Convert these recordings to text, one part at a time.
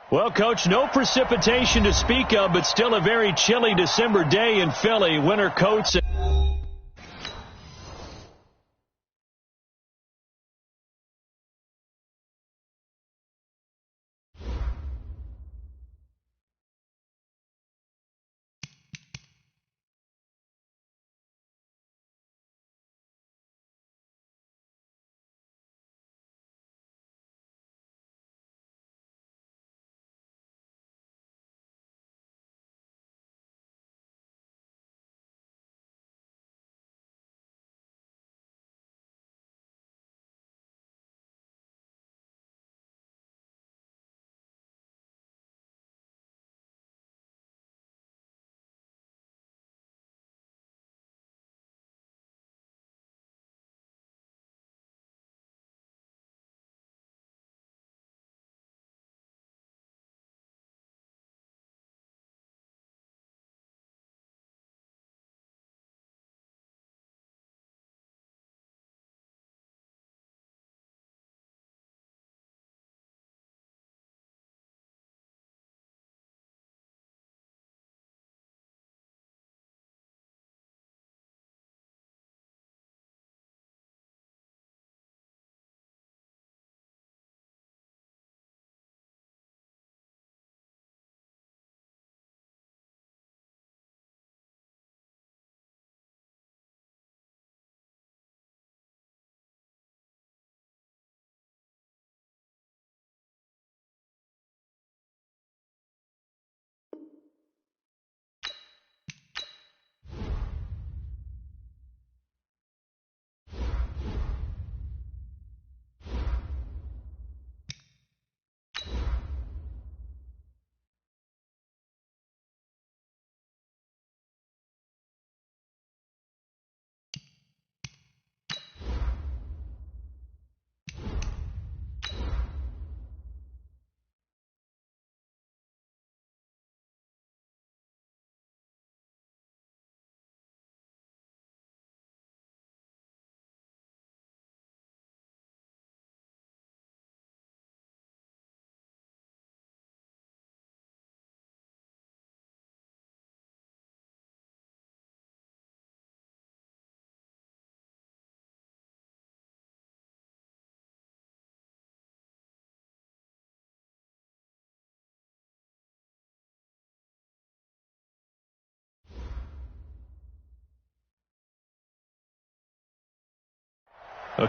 Well, Coach, no precipitation to speak of, but still a very chilly December day in Philly. Winter coats.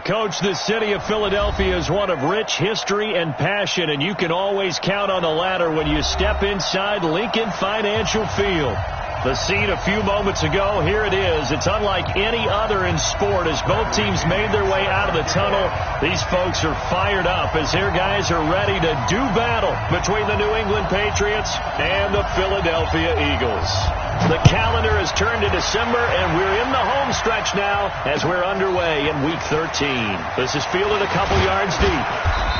Coach, the city of Philadelphia is one of rich history and passion, and you can always count on the ladder when you step inside Lincoln Financial Field. The scene a few moments ago, here it is. It's unlike any other in sport as both teams made their way out of the tunnel. These folks are fired up as their guys are ready to do battle between the New England Patriots and the Philadelphia Eagles. The calendar has turned to December, and we're in the home stretch now as we're underway in Week 13. This is fielded a couple yards deep.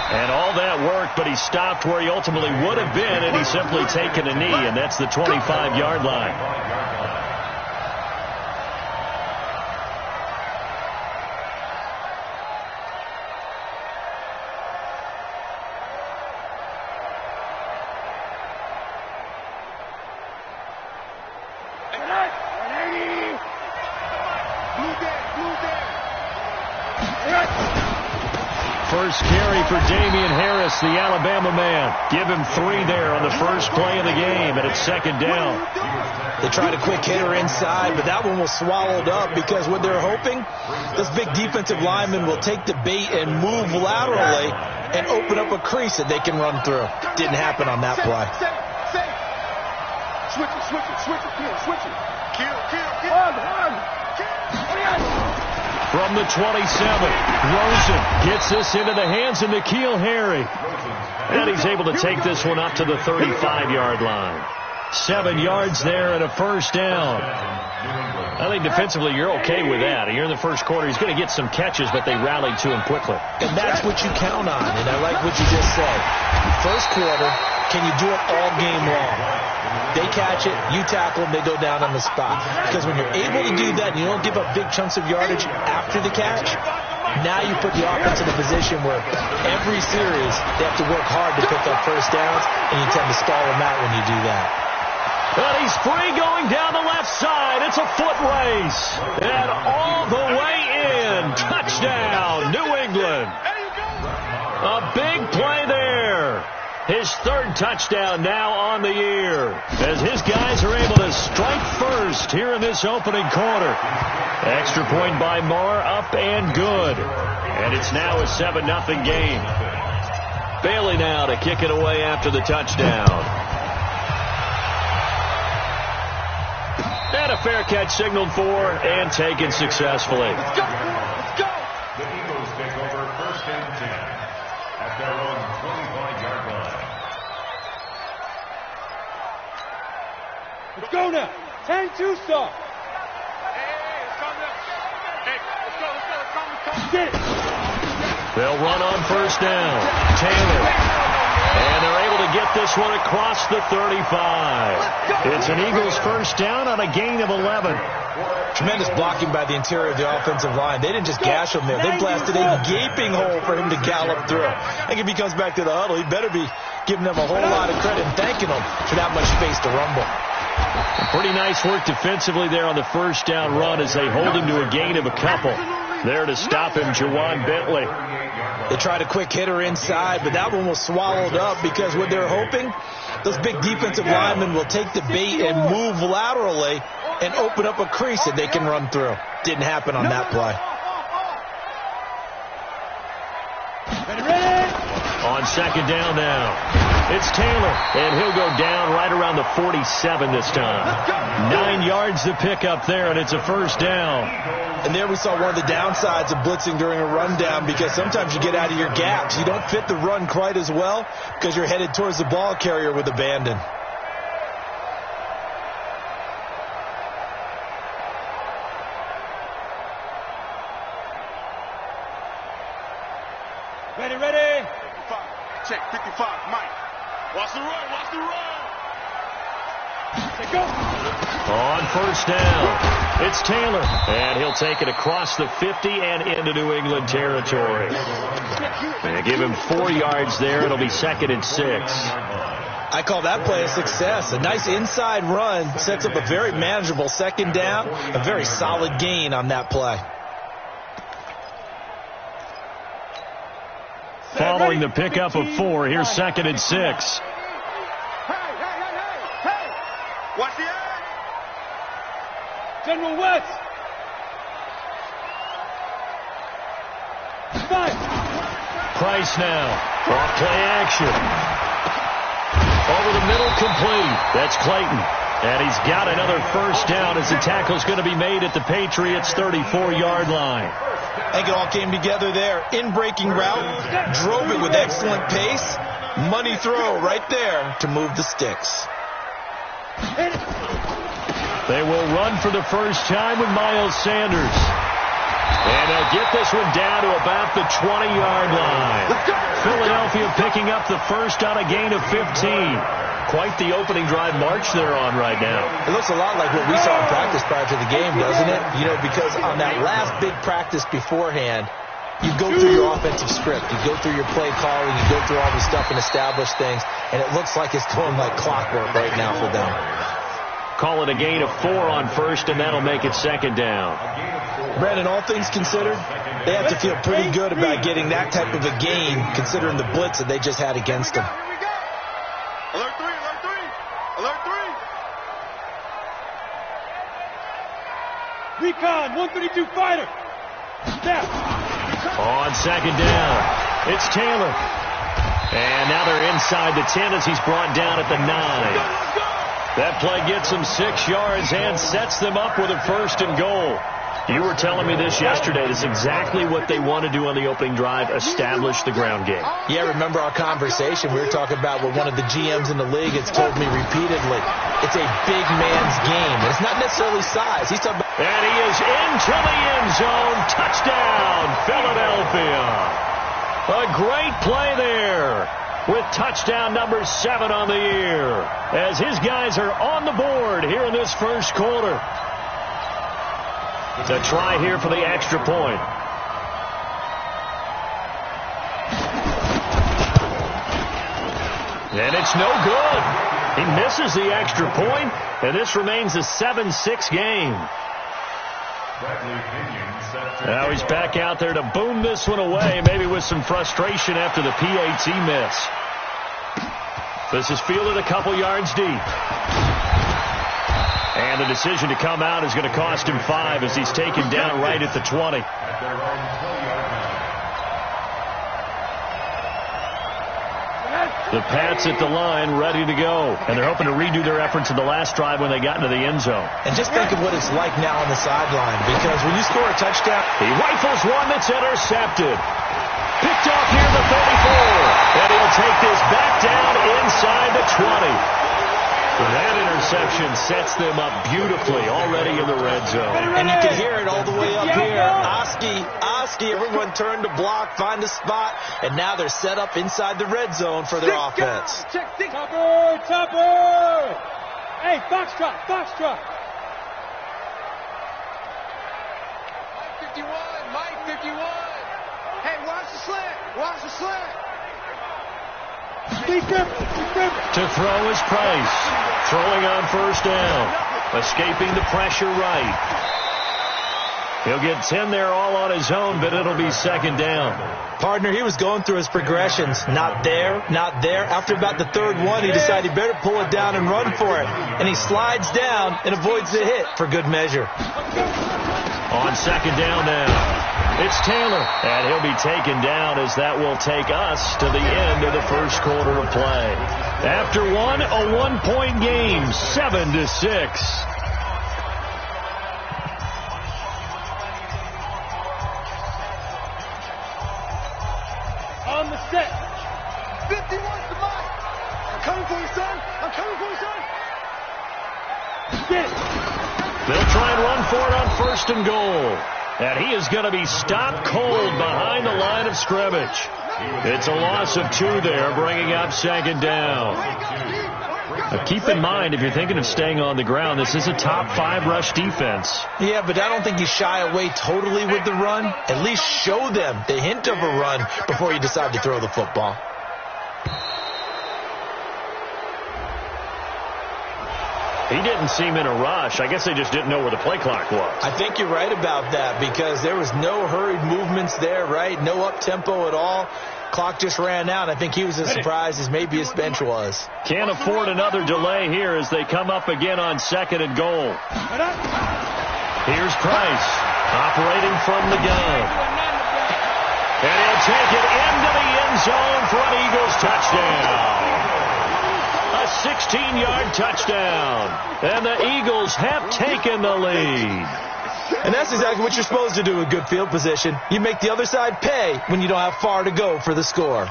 And all that work, but he stopped where he ultimately would have been, and he's simply taken a knee, and that's the 25-yard line. First carry for Damian Harris, the Alabama man. Give him 3 there on the first play of the game, and it's second down. They tried a quick hitter inside, but that one was swallowed up because what they're hoping, this big defensive lineman will take the bait and move laterally and open up a crease that they can run through. Didn't happen on that play. Switch it. Kill. From the 27, Rosen gets this into the hands of N'Keal Harry. And he's able to take this one up to the 35-yard line. 7 yards there and a first down. I think defensively you're okay with that. Here in the first quarter, he's going to get some catches, but they rallied to him quickly. And that's what you count on, and I like what you just said. First quarter, can you do it all game long? They catch it, you tackle them, they go down on the spot. Because when you're able to do that and you don't give up big chunks of yardage after the catch, Now you put the offense in a position where every series they have to work hard to pick up first downs, and you tend to stall them out when you do that. And he's free going down the left side. It's a foot race. And all the way in. Touchdown, New England. A big play there. His third touchdown now on the year, as his guys are able to strike first here in this opening quarter. Extra point by Marr, up and good. And it's now a 7-0 game. Bailey now to kick it away after the touchdown. And a fair catch signaled for and taken successfully. Let's go. Let's go. The Eagles take over first and 10 at their own 25-yard line. Let's go now. 10-2 start. Hey, let's go now. Hey, let's go. Get it. They'll run on first down. Taylor. And they're able to get this one across the 35. It's an Eagles first down on a gain of 11. Tremendous blocking by the interior of the offensive line. They didn't just gash him there. They blasted a gaping hole for him to gallop through. I think if he comes back to the huddle, he better be giving them a whole lot of credit and thanking them for that much space to rumble. Pretty nice work defensively there on the first down run as they hold him to a gain of a couple. There to stop him, Jawan Bentley. They tried a quick hitter inside, but that one was swallowed up because what they're hoping, those big defensive linemen will take the bait and move laterally and open up a crease that they can run through. Didn't happen on that play. On second down now. It's Taylor, and he'll go down right around the 47 this time. 9 yards to pick up there, and it's a first down. And there we saw one of the downsides of blitzing during a rundown, because sometimes you get out of your gaps. You don't fit the run quite as well because you're headed towards the ball carrier with abandon. Ready. 55. Check, 55, Mike. Watch the run, watch the run. Go. On first down, it's Taylor, and he'll take it across the 50 and into New England territory. They give him 4 yards there. It'll be second and 6. I call that play a success. A nice inside run sets up a very manageable second down, a very solid gain on that play. Following the pickup of 4, here's second and 6. Hey. Watch the eye. General West. 5. Price now. Off play action. Over the middle, complete. That's Clayton. And he's got another first down as the tackle's going to be made at the Patriots' 34-yard line. I think it all came together there. In-breaking route, drove it with excellent pace. Money throw right there to move the sticks. They will run for the first time with Miles Sanders. And they'll get this one down to about the 20-yard line. Philadelphia picking up the first on a gain of 15. Quite the opening drive march they're on right now. It looks a lot like what we saw in practice prior to the game, doesn't it? You know, because on that last big practice beforehand, you go through your offensive script. You go through your play calling. You go through all the stuff and establish things. And it looks like it's going like clockwork right now for them. Call it a gain of 4 on first, and that'll make it second down. Brandon, all things considered, they have to feel pretty good about getting that type of a gain, considering the blitz that they just had against them. Alert 3. Alert 3. Recon, 132 fighter. Step. On second down, it's Taylor. And now they're inside the 10 as he's brought down at the 9. That play gets them 6 yards and sets them up with a first and goal. You were telling me this yesterday. That's exactly what they want to do on the opening drive, establish the ground game. Yeah, remember our conversation? We were talking about what one of the GMs in the league has told me repeatedly. It's a big man's game. It's not necessarily size. He's talking about... And he is into the end zone. Touchdown, Philadelphia. A great play there with touchdown number 7 on the year as his guys are on the board here in this first quarter. To try here for the extra point. And it's no good. He misses the extra point, and this remains a 7-6 game. Now he's back out there to boom this one away, maybe with some frustration after the PAT miss. This is fielded a couple yards deep. And the decision to come out is going to cost him 5 as he's taken down right at the 20. The Pats at the line ready to go. And they're hoping to redo their efforts in the last drive when they got into the end zone. And just think of what it's like now on the sideline, because when you score a touchdown, he rifles one that's intercepted. Picked off near the 34. And he'll take this back down inside the 20. That interception sets them up beautifully already in the red zone. And you can hear it all the way up here. Oski, everyone turned to block, find a spot, and now they're set up inside the red zone for their offense. Check, Topper! Hey, Foxtrot! 51! Hey, watch the slant! To throw is Price. Throwing on first down. Escaping the pressure right. He'll get 10 there all on his own, but it'll be second down. Partner, he was going through his progressions. Not there. After about the third one, he decided he better pull it down and run for it. And he slides down and avoids the hit for good measure. On second down now. It's Taylor, and he'll be taken down as that will take us to the end of the first quarter of play. After one, a one-point game, 7-6. On the set. 51's the mark. I'm coming for you, son. Get it. They'll try and run for it on first and goal. And he is going to be stopped cold behind the line of scrimmage. It's a loss of 2 there, bringing up second down. Now keep in mind, if you're thinking of staying on the ground, this is a top 5 rush defense. Yeah, but I don't think you shy away totally with the run. At least show them the hint of a run before you decide to throw the football. He didn't seem in a rush. I guess they just didn't know where the play clock was. I think you're right about that, because there was no hurried movements there, right? No up-tempo at all. Clock just ran out. I think he was as surprised as maybe his bench was. Can't afford another delay here as they come up again on second and goal. Here's Price, operating from the gun. And he'll take it into the end zone for an Eagles touchdown. A 16-yard touchdown. And the Eagles have taken the lead. And that's exactly what you're supposed to do with good field position. You make the other side pay when you don't have far to go for the score.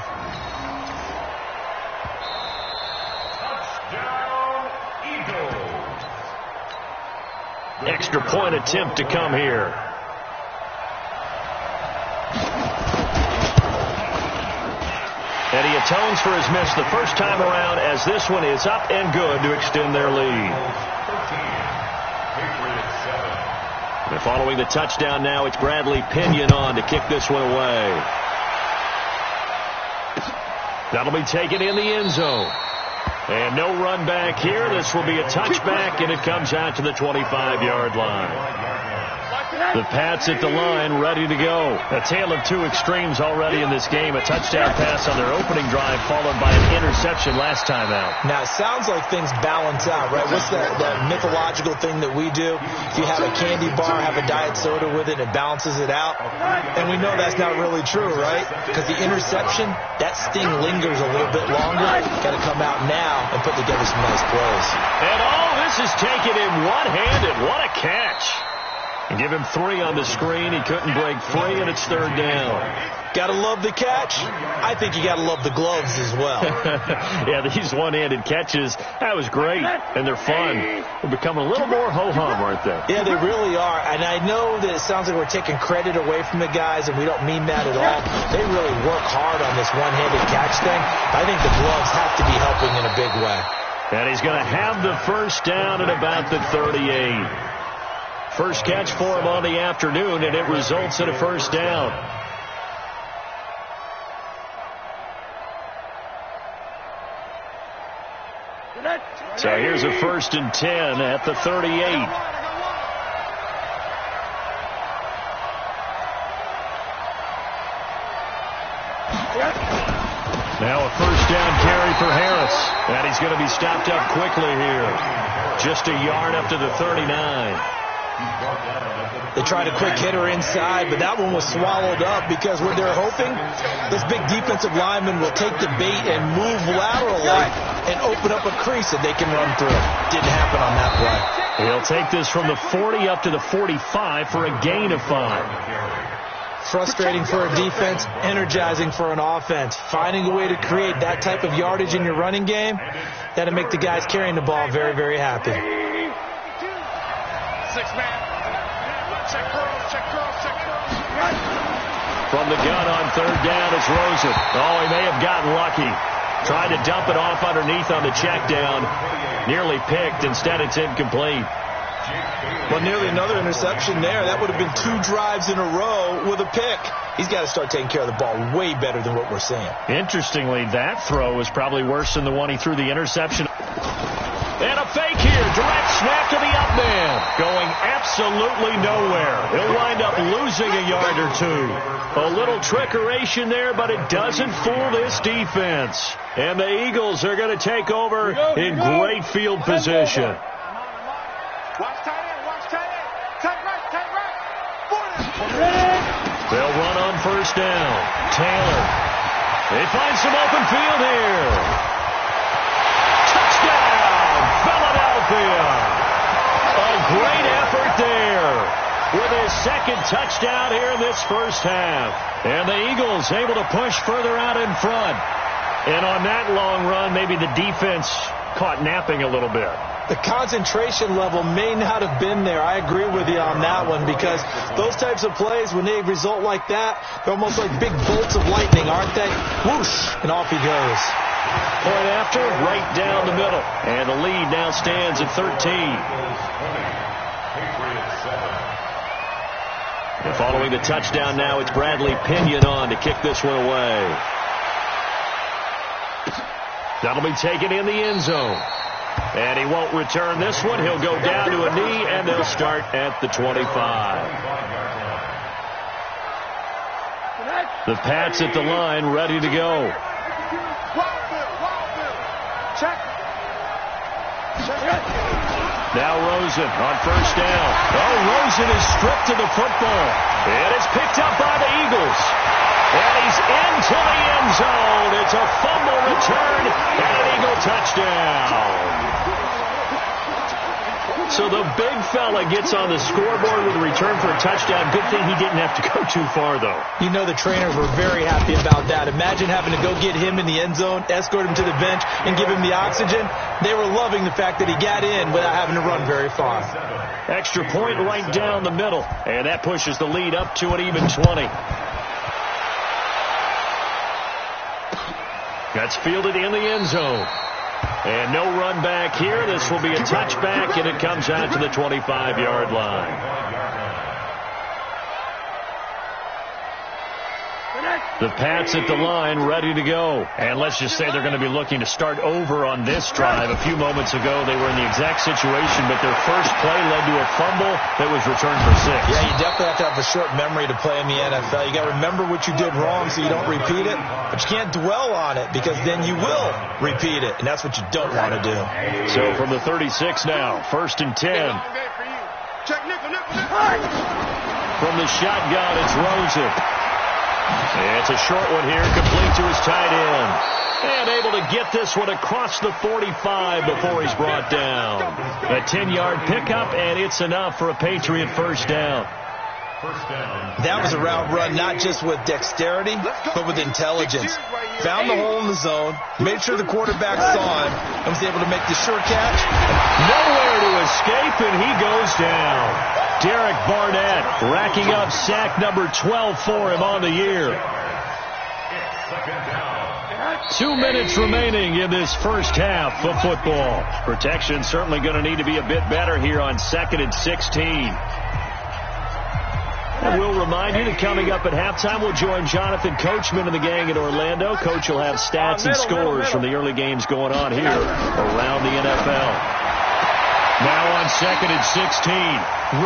Touchdown, Eagles. Extra point attempt to come here. And he atones for his miss the first time around as this one is up and good to extend their lead. 13, And following the touchdown now, it's Bradley Pinion on to kick this one away. That'll be taken in the end zone. And no run back here. This will be a touchback, and it comes out to the 25-yard line. The Pats at the line ready to go. A tale of two extremes already in this game. A touchdown pass on their opening drive followed by an interception last time out. Now, it sounds like things balance out, right? What's that mythological thing that we do? If you have a candy bar, have a diet soda with it, it balances it out. And we know that's not really true, right? Because the interception, that sting lingers a little bit longer. Got to come out now and put together some nice plays. And all this is taken in one-handed. What a catch. And give him 3 on the screen. He couldn't break free, and it's third down. Gotta love the catch. I think you gotta love the gloves as well. Yeah, these one-handed catches, that was great, and they're fun. They're becoming a little more ho-hum, aren't they? Yeah, they really are. And I know that it sounds like we're taking credit away from the guys, and we don't mean that at all. They really work hard on this one-handed catch thing. I think the gloves have to be helping in a big way. And he's going to have the first down at about the 38. First catch for him on the afternoon, and it results in a first down. So here's a 1st and 10 at the 38. Now a 1st down carry for Harris. And he's going to be stopped up quickly here. Just a yard up to the 39. They tried a quick hitter inside, but that one was swallowed up because what they're hoping, this big defensive lineman will take the bait and move laterally and open up a crease that they can run through. Didn't happen on that play. He'll take this from the 40 up to the 45 for a gain of 5. Frustrating for a defense, energizing for an offense. Finding a way to create that type of yardage in your running game, that'll make the guys carrying the ball very, very happy. 6-man. Check girls. From the gun on 3rd down, it's Rosen. Oh, he may have gotten lucky. Tried to dump it off underneath on the check down. Nearly picked. Instead, it's incomplete. Well, nearly another interception there. That would have been 2 drives in a row with a pick. He's got to start taking care of the ball way better than what we're seeing. Interestingly, that throw was probably worse than the one he threw the interception. And a fake here. Direct snap to the up man. Going absolutely nowhere. He'll wind up losing a yard or 2. A little trickeration there, but it doesn't fool this defense. And the Eagles are going to take over in great field position. Watch tight end. Tight right. They'll run on 1st down. Taylor. They find some open field here. Touchdown, Philadelphia. A great effort there with his 2nd touchdown here in this 1st half. And the Eagles able to push further out in front. And on that long run, maybe the defense caught napping a little bit. The concentration level may not have been there. I agree with you on that one because those types of plays, when they result like that, they're almost like big bolts of lightning, aren't they? Whoosh, and off he goes. Point after, right down the middle. And the lead now stands at 13. And following the touchdown now, it's Bradley Pinion on to kick this one away. That'll be taken in the end zone. And he won't return this one. He'll go down to a knee, and they'll start at the 25. The Pats at the line, ready to go. Now Rosen on 1st down. Oh, Rosen is stripped to the football. It is picked up by the Eagles. And he's into the end zone. It's a fumble return and an Eagle touchdown. So the big fella gets on the scoreboard with a return for a touchdown. Good thing he didn't have to go too far, though. You know the trainers were very happy about that. Imagine having to go get him in the end zone, escort him to the bench, and give him the oxygen. They were loving the fact that he got in without having to run very far. Extra point right down the middle. And that pushes the lead up to an even 20. That's fielded in the end zone. And no run back here. This will be a touchback, and it comes out to the 25-yard line. The Pats at the line, ready to go. And let's just say they're going to be looking to start over on this drive. A few moments ago, they were in the exact situation, but their first play led to a fumble that was returned for 6. Yeah, you definitely have to have a short memory to play in the NFL. You got to remember what you did wrong so you don't repeat it, but you can't dwell on it because then you will repeat it, and that's what you don't want to do. So from the 36 now, 1st and 10. From the shotgun, it's Rosen. It's a short one here, complete to his tight end. And able to get this one across the 45 before he's brought down. A 10-yard pickup, and it's enough for a Patriot first down. That was a route run not just with dexterity, but with intelligence. Found the hole in the zone, made sure the quarterback saw him, and was able to make the sure catch. Nowhere to escape, and he goes down. Derek Barnett racking up sack number 12 for him on the year. 2 minutes remaining in this first half of football. Protection certainly going to need to be a bit better here on 2nd and 16. And we'll remind you that coming up at halftime, we'll join Jonathan Coachman and the gang in Orlando. Coach will have stats and scores from the early games going on here around the NFL. Now on second and 16.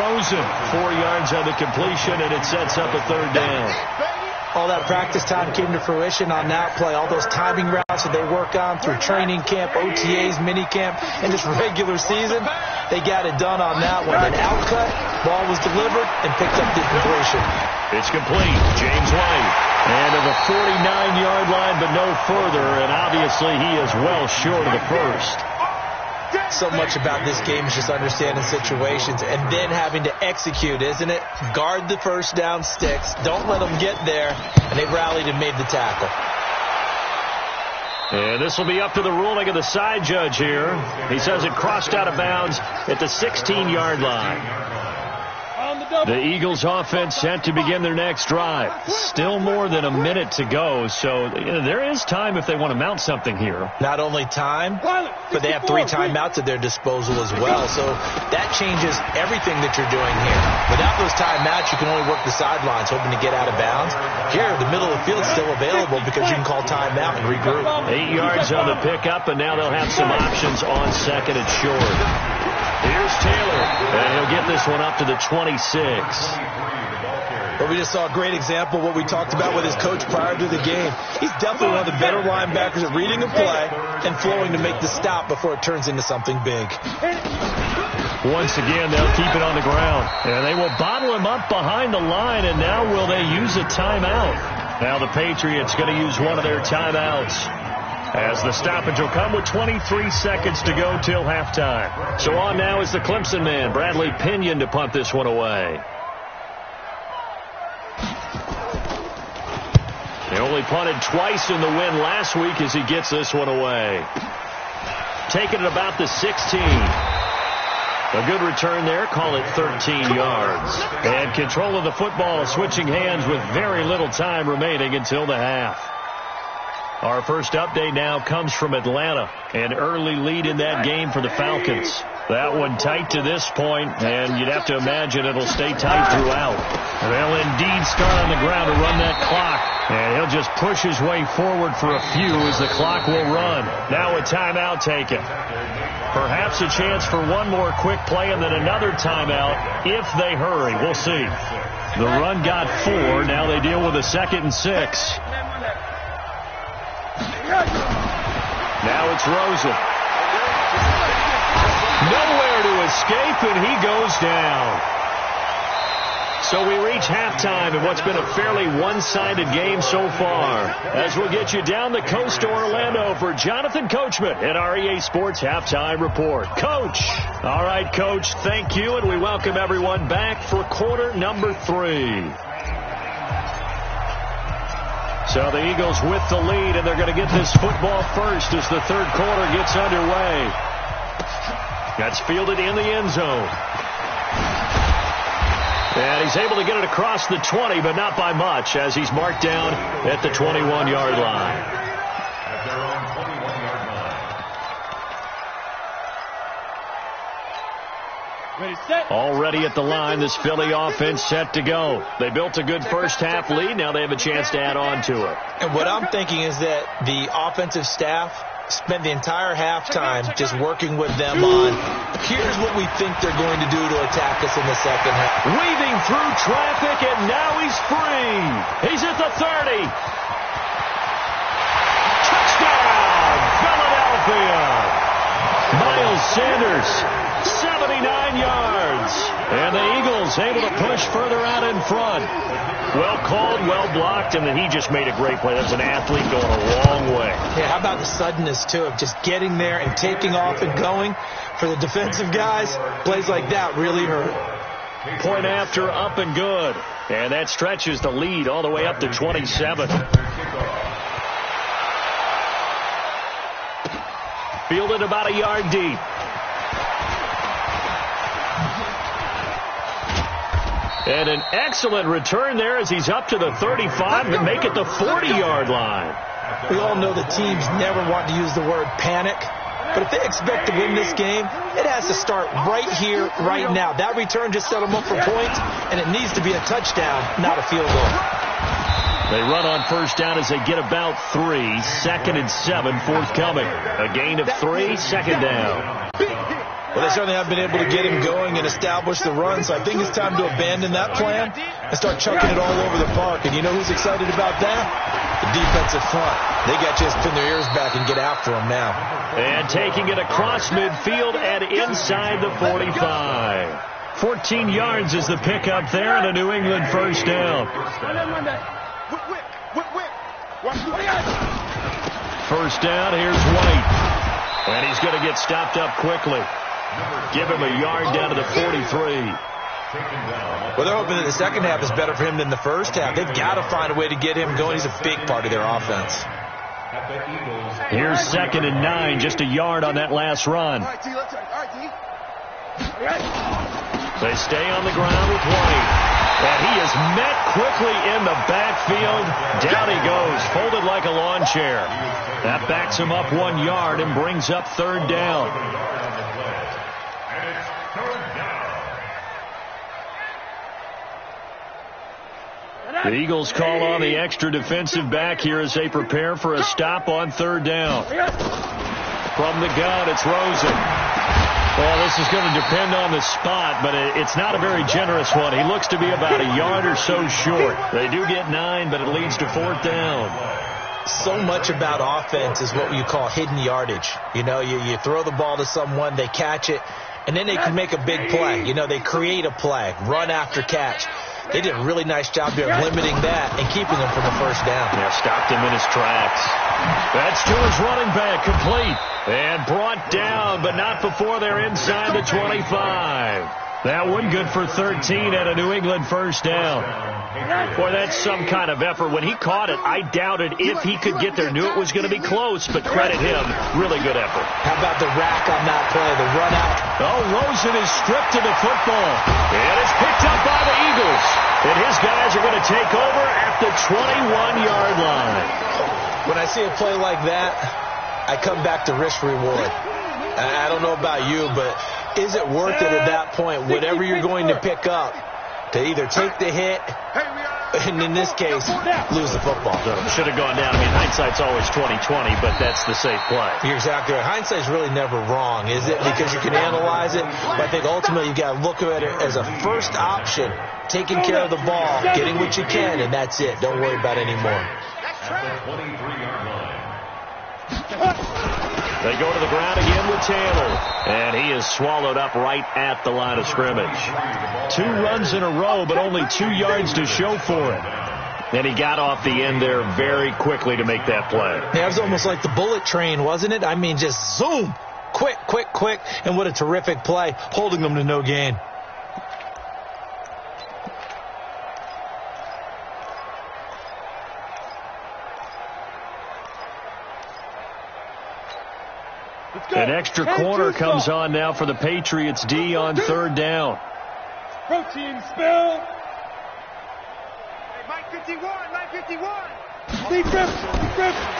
Rosen, 4 yards on the completion, and it sets up a third down. All that practice time came to fruition on that play. All those timing routes that they work on through training camp, OTAs, mini camp, and just regular season, they got it done on that one. An outcut, ball was delivered, and picked up the completion. It's complete. James White. And to the 49-yard line, but no further, and obviously he is well short of the first. So much about this game is just understanding situations and then having to execute, isn't it? Guard the first down sticks. Don't let them get there. And they rallied and made the tackle. And this will be up to the ruling of the side judge here. He says it crossed out of bounds at the 16-yard line. The Eagles offense set to begin their next drive. Still more than a minute to go, so there is time if they want to mount something here. Not only time, but they have 3 timeouts at their disposal as well, so that changes everything that you're doing here. Without those timeouts, you can only work the sidelines, hoping to get out of bounds. Here, the middle of the field is still available because you can call timeout and regroup. 8 yards on the pickup, and now they'll have some options on second and short. Here's Taylor, and he'll get this one up to the 26. Well, we just saw a great example of what we talked about with his coach prior to the game. He's definitely one of the better linebackers at reading a play and flowing to make the stop before it turns into something big. Once again, they'll keep it on the ground. And they will bottle him up behind the line, and now will they use a timeout? Now the Patriots going to use one of their timeouts, as the stoppage will come with 23 seconds to go till halftime. So on now is the Clemson man, Bradley Pinion, to punt this one away. They only punted twice in the win last week as he gets this one away. Taking it about the 16. A good return there, call it 13 yards. And control of the football, switching hands with very little time remaining until the half. Our first update now comes from Atlanta. An early lead in that game for the Falcons. That one tight to this point, and you'd have to imagine it'll stay tight throughout. They'll indeed start on the ground to run that clock. And he'll just push his way forward for a few as the clock will run. Now a timeout taken. Perhaps a chance for one more quick play and then another timeout if they hurry. We'll see. The run got 4. Now they deal with a 2nd and 6. Now it's Rosen. Nowhere to escape, and he goes down. So we reach halftime in what's been a fairly one-sided game so far. As we'll get you down the coast to Orlando for Jonathan Coachman at our EA Sports Halftime Report. Coach. All right, Coach, thank you, and we welcome everyone back for quarter number 3. So the Eagles with the lead, and they're going to get this football first as the third quarter gets underway. That's fielded in the end zone. And he's able to get it across the 20, but not by much, as he's marked down at the 21-yard line. At their own 21-yard line. Ready, set. Already at the line, this Philly offense set to go. They built a good first-half lead. Now they have a chance to add on to it. And what I'm thinking is that the offensive staff spent the entire halftime just working with them on, here's what we think they're going to do to attack us in the second half. Weaving through traffic, and now he's free. He's at the 30. Touchdown, Philadelphia. Miles Sanders, 79 yards. And the Eagles able to push further out in front. Well called, well blocked, and then he just made a great play. That's an athlete going a long way. Yeah, how about the suddenness, too, of just getting there and taking off and going? For the defensive guys, plays like that really hurt. Point after, up and good. And that stretches the lead all the way up to 27. Fielded about a yard deep. And an excellent return there as he's up to the 35 to make it the 40-yard line. We all know the teams never want to use the word panic, But if they expect to win this game, it has to start right here, right now. That return just set them up for points, and it needs to be a touchdown, not a field goal. They run on first down as they get about 3. 2nd and 7 forthcoming. A gain of 3, 2nd down. Well, they certainly haven't been able to get him going and establish the run, so I think it's time to abandon that plan and start chucking it all over the park. And you know who's excited about that? The defensive front. They got to just pin their ears back and get after him now. And taking it across midfield and inside the 45. 14 yards is the pickup there and a New England first down. First down, here's White. And he's going to get stopped up quickly. Give him a yard down to the 43. Well, they're hoping that the second half is better for him than the first half. They've got to find a way to get him going. He's a big part of their offense. Here's 2nd and 9, just a yard on that last run. They stay on the ground with White. And he is met quickly in the backfield. Down he goes, folded like a lawn chair. That backs him up 1 yard and brings up 3rd down. The Eagles call on the extra defensive back here as they prepare for a stop on 3rd down. From the gun, it's Rosen. Well, this is going to depend on the spot, but it's not a very generous one. He looks to be about a yard or so short. They do get 9, but it leads to 4th down. So much about offense is what you call hidden yardage. You know, you throw the ball to someone, they catch it, and then they can make a big play. You know, they create a play, run after catch. They did a really nice job there limiting that and keeping him from the first down. Yeah, stopped him in his tracks. That's to his running back, complete. And brought down, but not before they're inside the 25. That one good for 13 and a New England first down. Boy, that's some kind of effort. When he caught it, I doubted if he could get there. Knew it was going to be close, but credit him. Really good effort. How about the rack on that play, the run out? Oh, Rosen is stripped to the football. And it's picked up by the Eagles. And his guys are going to take over at the 21-yard line. When I see a play like that, I come back to risk reward. I don't know about you, but is it worth it at that point, whatever you're going to pick up, to either take the hit and, in this case, lose the football? Should have gone down. I mean, hindsight's always 20/20, but that's the safe play. You're exactly right. Hindsight's really never wrong, is it? Because you can analyze it, but I think ultimately you got to look at it as a first option, taking care of the ball, getting what you can, and that's it. Don't worry about any more. They go to the ground again with Taylor. And he is swallowed up right at the line of scrimmage. 2 runs in a row, but only 2 yards to show for it. And he got off the end there very quickly to make that play. Yeah, it was almost like the bullet train, wasn't it? I mean, just zoom. Quick, quick, quick. And what a terrific play, holding them to no gain. An extra corner comes on now for the Patriots D on 3rd down. Protein spill. Mike 51, Mike 51.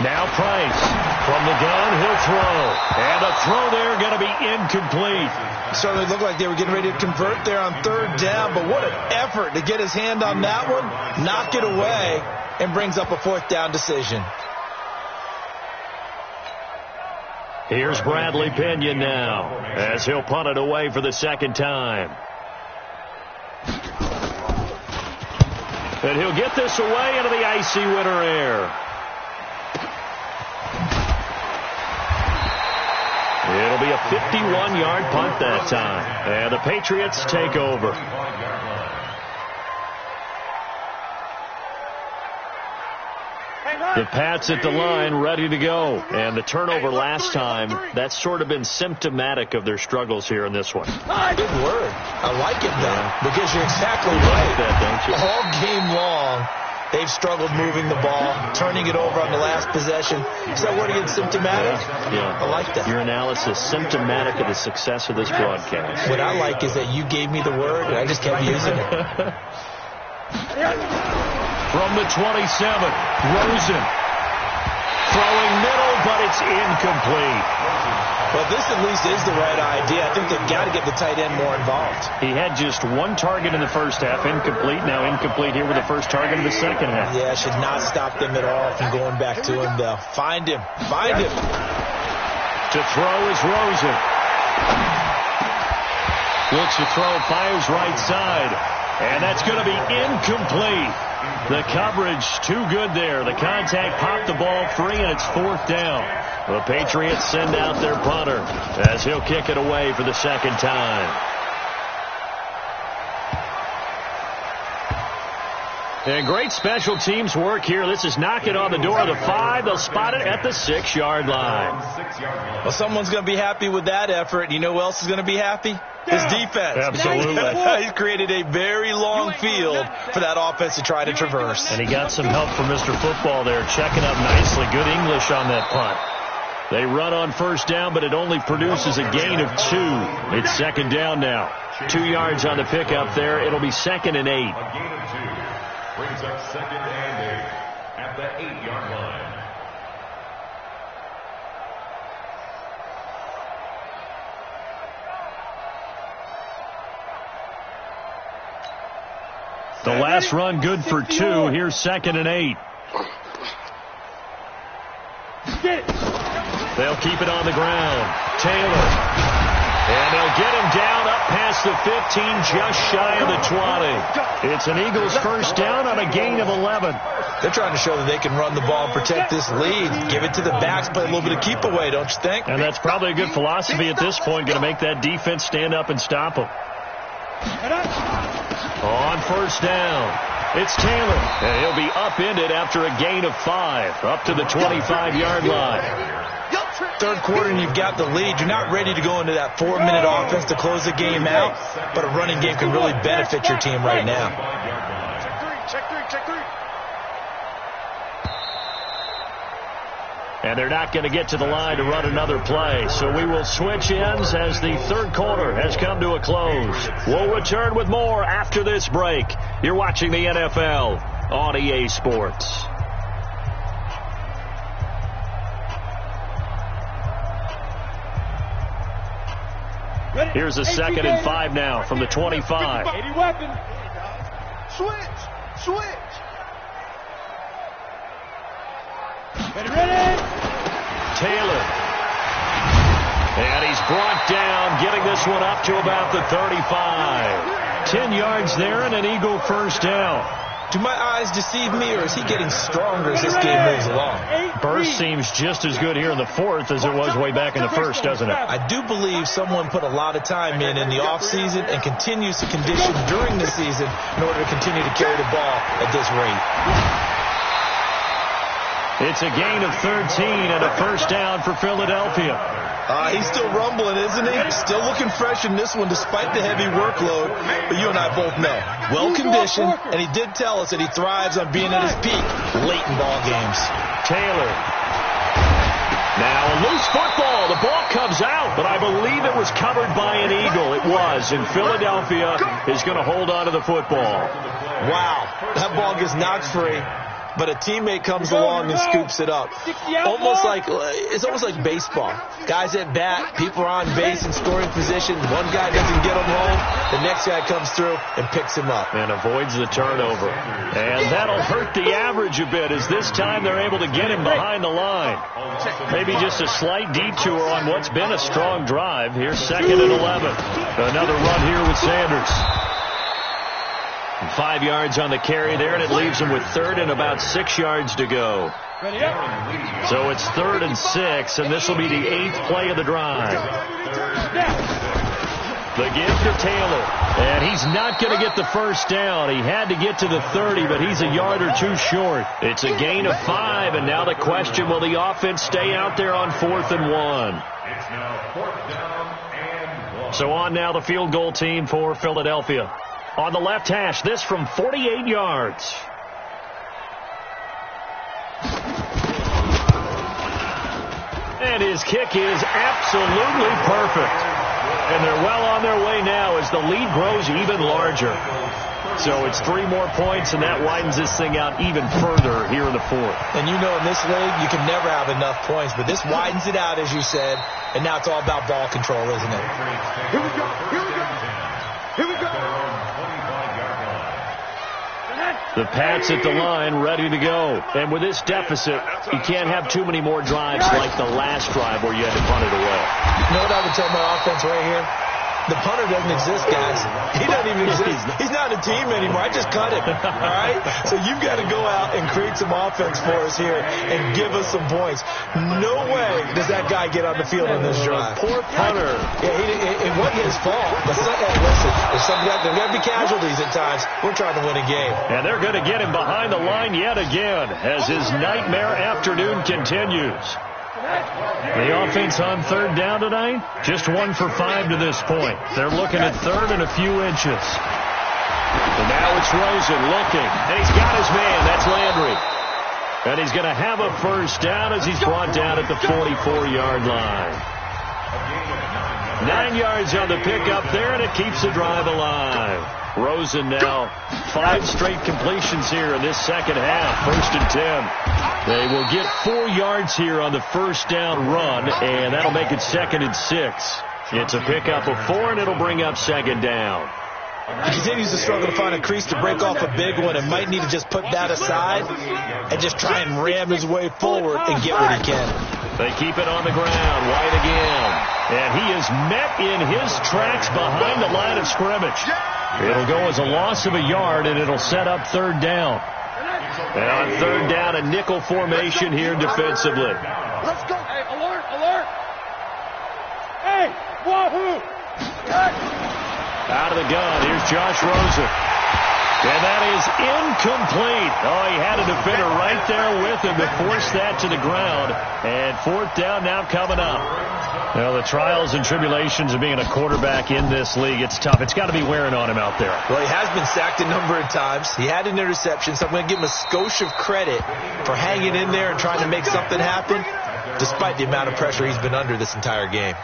Now Price. From the gun, he'll throw. And a throw there going to be incomplete. Certainly looked like they were getting ready to convert there on 3rd down, but what an effort to get his hand on that one, knock it away, and brings up a 4th down decision. Here's Bradley Pinion now as he'll punt it away for the 2nd time. And he'll get this away into the icy winter air. It'll be a 51-yard punt that time. And the Patriots take over. The Pats at the line, ready to go. And the turnover last time, that's sort of been symptomatic of their struggles here in this one. Good word. I like it, though, because you're exactly right. Like that, don't you? All game long, they've struggled moving the ball, turning it over on the last possession. Is that word again, symptomatic? Yeah. I like that. Your analysis, symptomatic of the success of this broadcast. What I like is that you gave me the word, and I just kept using it. From the 27, Rosen. Throwing middle, but it's incomplete. Well, this at least is the right idea. I think they've got to get the tight end more involved. He had just one target in the first half, incomplete. Now incomplete here with the first target of the second half. Yeah, should not stop them at all from going back to him, though. Find him. Find him. To throw is Rosen. Looks to throw, fires right side. And that's going to be incomplete. The coverage too good there. The contact popped the ball free, and it's fourth down. The Patriots send out their punter as he'll kick it away for the second time. And great special teams work here. This is knocking on the door of the 5. They'll spot it at the 6-yard line. Well, someone's going to be happy with that effort. You know who else is going to be happy? His defense. Absolutely. He's created a very long field for that offense to try to traverse. And he got some help from Mr. Football there, checking up nicely. Good English on that punt. They run on first down, but it only produces a gain of 2. It's second down now. 2 yards on the pickup there. It'll be 2nd and 8. A gain of 2 brings up 2nd and 8 at the 8-yard line. The last run good for 2. Here's 2nd and 8. They'll keep it on the ground. Taylor. And they'll get him down up past the 15, just shy of the 20. It's an Eagles first down on a gain of 11. They're trying to show that they can run the ball and protect this lead. Give it to the backs, play a little bit of keep away, don't you think? And that's probably a good philosophy at this point, going to make that defense stand up and stop them. On first down, it's Taylor, and he'll be upended after a gain of 5, up to the 25-yard line. Third quarter and you've got the lead. You're not ready to go into that 4-minute offense to close the game out, but a running game can really benefit your team right now. Check three. And they're not going to get to the line to run another play. So we will switch ends as the third quarter has come to a close. We'll return with more after this break. You're watching the NFL on EA Sports. Here's a 2nd and 5 now from the 25. 80 weapon. Switch. Ready. Taylor. And he's brought down, getting this one up to about the 35. 10 yards there and an Eagle first down. Do my eyes deceive me, or is he getting stronger as this game moves along? Burst seems just as good here in the fourth as it was way back in the first, doesn't it? I do believe someone put a lot of time in the offseason and continues to condition during the season in order to continue to carry the ball at this rate. It's a gain of 13 and a first down for Philadelphia. He's still rumbling, isn't he? Still looking fresh in this one despite the heavy workload. But you and I both know, well-conditioned, and he did tell us that he thrives on being at his peak late in ball games. Taylor. Now a loose football. The ball comes out, but I believe it was covered by an Eagle. It was, and Philadelphia is going to hold on to the football. Wow, that ball gets knocked free. But a teammate comes along and scoops it up. It's almost like baseball. Guys at bat, people are on base in scoring position. One guy doesn't get him home. The next guy comes through and picks him up. And avoids the turnover. And that'll hurt the average a bit as this time they're able to get him behind the line. Maybe just a slight detour on what's been a strong drive. Here's 2nd and 11. Another run here with Sanders. 5 yards on the carry there, and it leaves him with 3rd and about 6 yards to go. So it's 3rd and 6, and this will be the 8th play of the drive. The give to Taylor, and he's not going to get the first down. He had to get to the 30, but he's a yard or 2 short. It's a gain of 5, and now the question, will the offense stay out there on 4th and 1? It's now 4th down and 1. So on now the field goal team for Philadelphia. On the left hash, this from 48 yards. And his kick is absolutely perfect. And they're well on their way now as the lead grows even larger. So it's 3 more points, and that widens this thing out even further here in the fourth. And you know in this league, you can never have enough points, but this widens it out, as you said, and now it's all about ball control, isn't it? Here we go. Here we go. Here we go. The Pats at the line, ready to go. And with this deficit, you can't have too many more drives like the last drive where you had to punt it away. You know what I would tell my offense right here? The punter doesn't exist, guys. He doesn't even exist. He's not a team anymore. I just cut him, all right? So you've got to go out and create some offense for us here and give us some points. No way does that guy get on the field on this drive. Poor punter. Yeah, it wasn't his fault. But listen, there's got to be casualties at times. We're trying to win a game. And they're going to get him behind the line yet again as his nightmare afternoon continues. The offense on third down tonight, just 1 for 5 to this point. They're looking at third and a few inches. And now it's Rosen looking, and he's got his man. That's Landry. And he's going to have a first down as he's brought down at the 44-yard line. 9 yards on the pickup there, and it keeps the drive alive. Rosen now 5 straight completions here in this second half. 1st and 10. They will get 4 yards here on the first down run, and that'll make it 2nd and 6. It's a pickup of 4, and it'll bring up 2nd down. He continues to struggle to find a crease to break off a big one and might need to just put that aside and just try and ram his way forward and get what he can. They keep it on the ground. White again. And he is met in his tracks behind the line of scrimmage. It'll go as a loss of a yard, and it'll set up 3rd down. And on 3rd down, a nickel formation here defensively. Let's go. Hey, alert, alert. Hey, wahoo. Out of the gun, here's Josh Rosen. And that is incomplete. Oh, he had a defender right there with him to force that to the ground. And 4th down now coming up. Well, the trials and tribulations of being a quarterback in this league, it's tough. It's got to be wearing on him out there. Well, he has been sacked a number of times. He had an interception, so I'm going to give him a skosh of credit for hanging in there and trying to make something happen, despite the amount of pressure he's been under this entire game.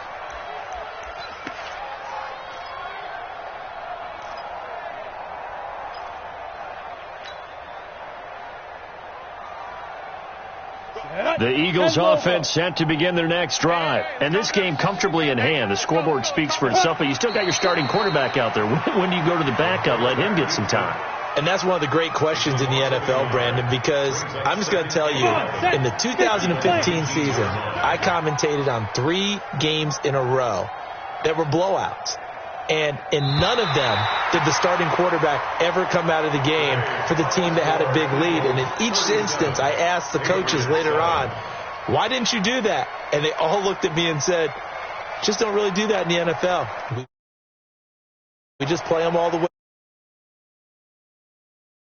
The Eagles offense set to begin their next drive. And this game comfortably in hand. The scoreboard speaks for itself, but you still got your starting quarterback out there. When do you go to the backup? Let him get some time. And that's one of the great questions in the NFL, Brandon, because I'm just going to tell you, in the 2015 season, I commentated on 3 games in a row that were blowouts. And in none of them did the starting quarterback ever come out of the game for the team that had a big lead. And in each instance, I asked the coaches later on, why didn't you do that? And they all looked at me and said, just don't really do that in the NFL. We just play them all the way.